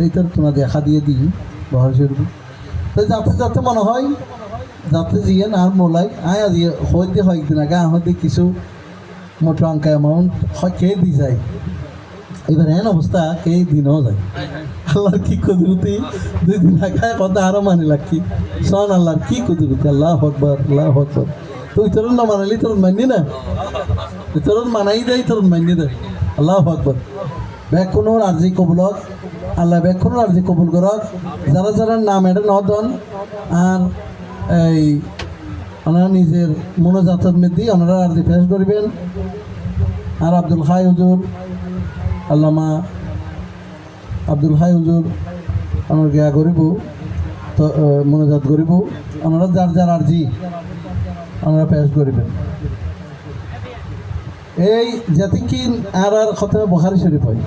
এইটার তোমার দেখা দিয়ে দিই বহর শরীফ তো যাতে যাতে মনে হয় যাতে জিয়ে আর মোলাই আয় আজ হইতে কয়েকদিন আগে আমাদের কিছু মোটো অঙ্কা অ্যামাউন্ট কে দি যায় এবার এন অবস্থা কে দিনও যায় আল্লাহর কি কুদরতি 2 দিন আগে কথা আরো মানি লাগি শোন আল্লাহর কি কুদরতি আল্লাহ আকবার তো তরুণ না মানালি তরুণ মানি না তরুণ মানাই দেয় তরুণ মানি দেয় আল্লাহ আকবার ব্যাকুনোর আর্জি কবুলক আল্লাহ ব্যাকুনোর আর্জি কবুল করক যারা যারা নাম এটা নদন আর এই ওনারা নিজের মনোজাতের মধ্যে ওনারা আর্জি পেশ করবেন আর আব্দুল হাই হুজুর আল্লামা আব্দুল হাই হুজুর আমার গিয়া করিব তো মনোজাত করিব ওনারা যার যার আর্জি ওনারা পেশ করিবেন এই জাতি কি আর কথা বুখারী শরীফ হয়